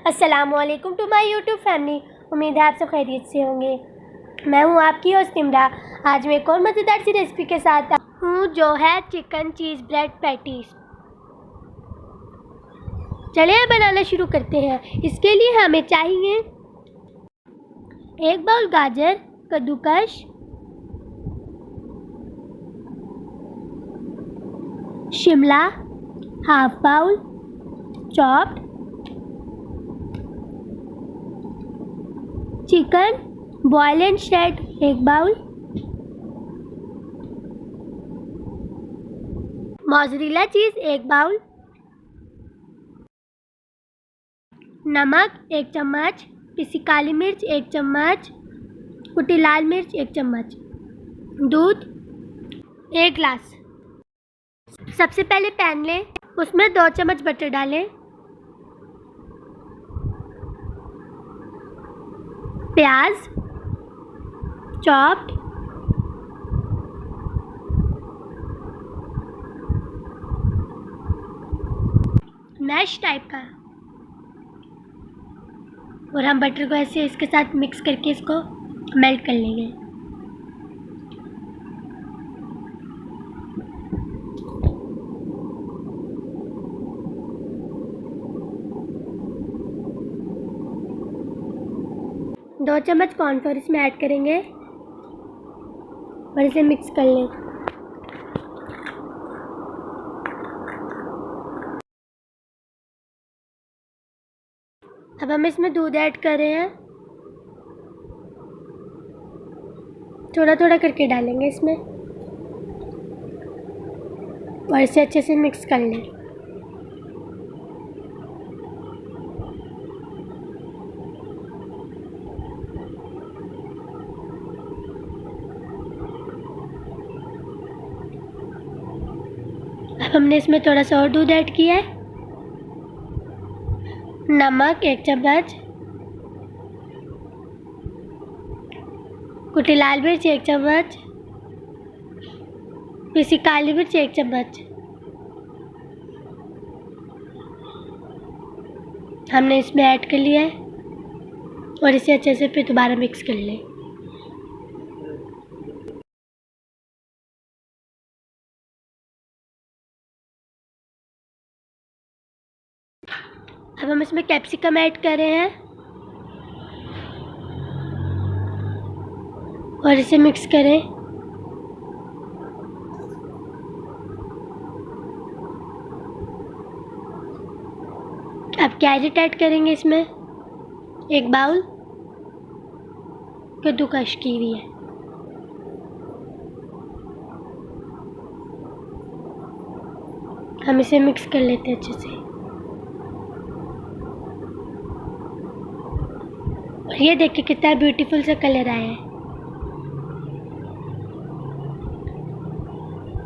अस्सलामुअलैकुम to my YouTube family. उम्मीद है आप सब खैरियत से होंगे। मैं हूँ आपकी होस्ट इमरा। आज मैं एक और मज़ेदार सी रेसिपी के साथ हूँ जो है चिकन चीज़ ब्रेड पैटीज। चलिए बनाना शुरू करते हैं। इसके लिए हमें चाहिए 1 बाउल गाजर कद्दूकश, शिमला half bowl chopped, chicken boil and shred 1 bowl, mozzarella cheese 1 bowl, नमक 1 चम्मच, पिसी काली मिर्च 1 चम्मच, कुटी लाल मिर्च 1 चम्मच, दूध 1 गिलास। सबसे पहले पैन लें, उसमें 2 चम्मच बटर डालें, प्याज चॉप्ड, मैश टाइप का, और हम बटर को ऐसे इसके साथ मिक्स करके इसको मेल्ट कर लेंगे। दो चम्मच कॉर्नफ्लोर इसमें ऐड करेंगे और इसे मिक्स कर लें। अब हम इसमें दूध ऐड कर रहे हैं, थोड़ा थोड़ा करके डालेंगे इसमें और इसे अच्छे से मिक्स कर लें। अब हमने इसमें थोड़ा सा और दूध ऐड किया है, नमक 1 चम्मच, कुटी लाल मिर्च 1 चम्मच, पिसी काली मिर्च 1 चम्मच। हमने इसमें ऐड कर लिया है और इसे अच्छे से फिर दोबारा मिक्स कर लें। अब हम इसमें कैप्सिकम ऐड कर रहे हैं और इसे मिक्स करें। अब कैरेट ऐड करेंगे इसमें 1 बाउल कद्दूकश की हुई है। हम इसे मिक्स कर लेते हैं अच्छे से। और ये देखिए कितना ब्यूटीफुल सा कलर आया है।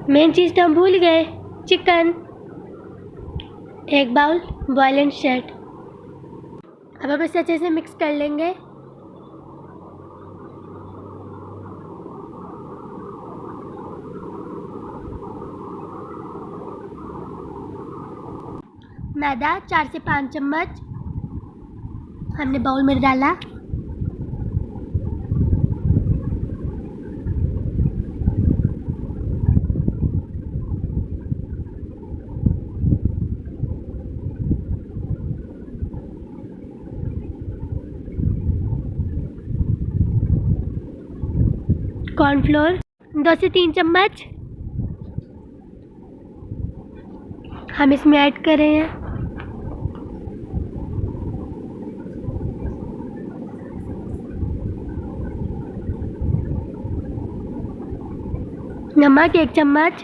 मेन चीज़ तो हम भूल गए, chicken 1 bowl boil and shred. अब हम इसे अच्छे से मिक्स कर लेंगे। मैदा 4 से 5 चम्मच हमने बाउल में डाला। कॉर्नफ्लोर 2 से 3 चम्मच हम इसमें ऐड कर रहे हैं। नमक 1 चम्मच,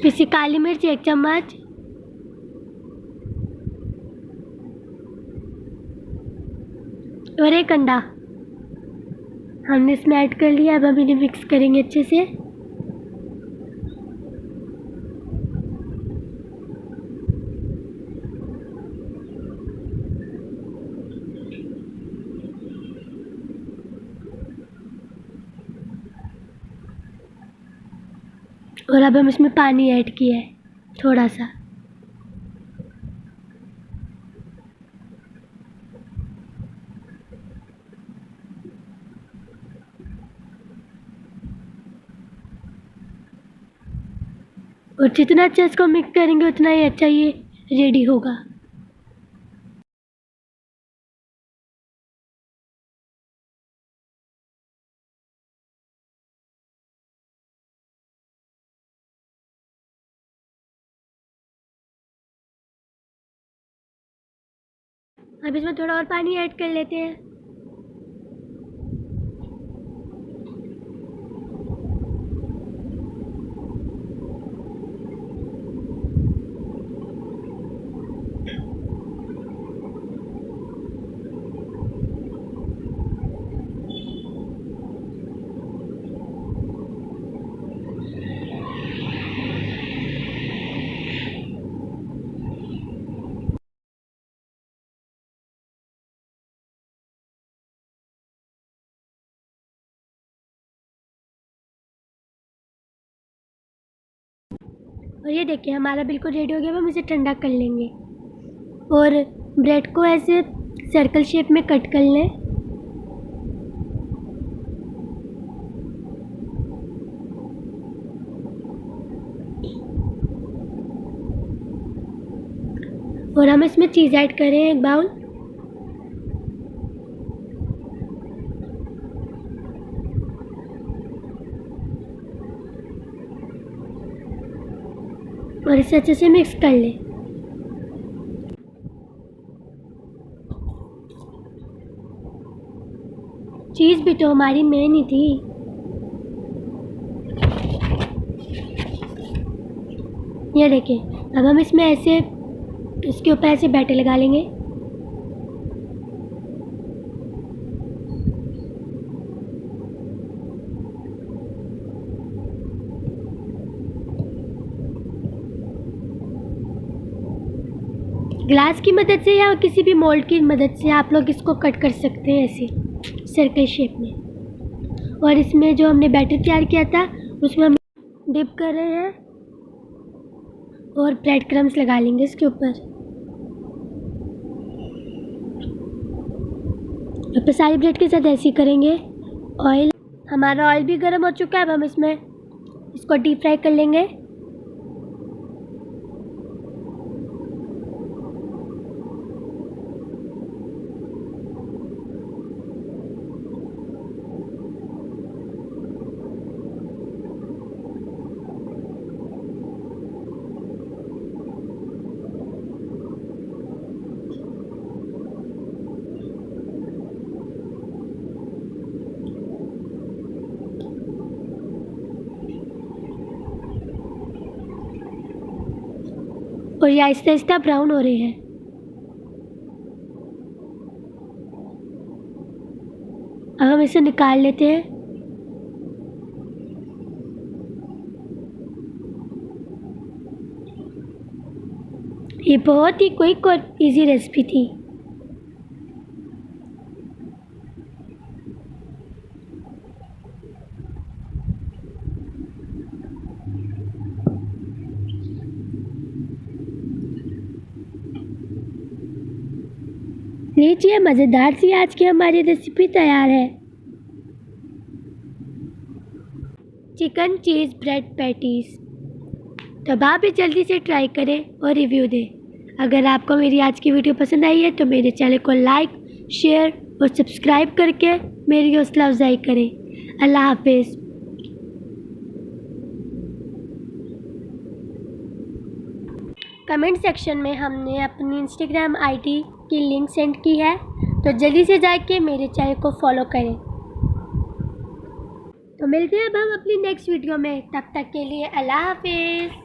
पिसी काली मिर्च 1 चम्मच, और 1 अंडा हमने इसमें ऐड कर लिया। अब हम इन्हें मिक्स करेंगे अच्छे से। और अब हम इसमें पानी ऐड किया है थोड़ा सा। और जितना अच्छा इसको मिक्स करेंगे उतना ही अच्छा ये रेडी होगा। अब इसमें थोड़ा और पानी ऐड कर लेते हैं। और ये देखिए हमारा बिल्कुल रेडी हो गया। अब हम इसे ठंडा कर लेंगे और ब्रेड को ऐसे सर्कल शेप में कट कर लें। और हम इसमें चीज़ ऐड करें एक बाउल। और इसे अच्छे से मिक्स कर लें। चीज़ भी तो हमारी मेन ही थी। ये देखिए अब हम इसमें ऐसे इसके ऊपर ऐसे बैटर लगा लेंगे। ग्लास की मदद से या किसी भी मोल्ड की मदद से आप लोग इसको कट कर सकते हैं ऐसे सर्कल शेप में। और इसमें जो हमने बैटर तैयार किया था उसमें हम डिप कर रहे हैं और ब्रेड क्रम्स लगा लेंगे इसके ऊपर। अब सारी ब्रेड के साथ ऐसे ही करेंगे। हमारा ऑयल भी गर्म हो चुका है। अब हम इसमें इसको डीप फ्राई कर लेंगे। और ये आहिस्ता आहिस्ता ब्राउन हो रहे हैं। अब हम इसे निकाल लेते हैं। ये बहुत ही क्विक और इजी रेसिपी थी। लीजिए मज़ेदार सी आज की हमारी रेसिपी तैयार है। चिकन चीज़ ब्रेड पैटीज़। तो आप भी जल्दी से ट्राई करें और रिव्यू दें। अगर आपको मेरी आज की वीडियो पसंद आई है तो मेरे चैनल को लाइक, शेयर और सब्सक्राइब करके मेरी हौसला अफजाई करें। अल्लाह हाफिज़। कमेंट सेक्शन में हमने अपनी इंस्टाग्राम आईडी की लिंक सेंड की है, तो जल्दी से जाके मेरे चैनल को फॉलो करें। तो मिलते हैं अब हम अपनी नेक्स्ट वीडियो में। तब तक के लिए अल्लाह हाफिज़।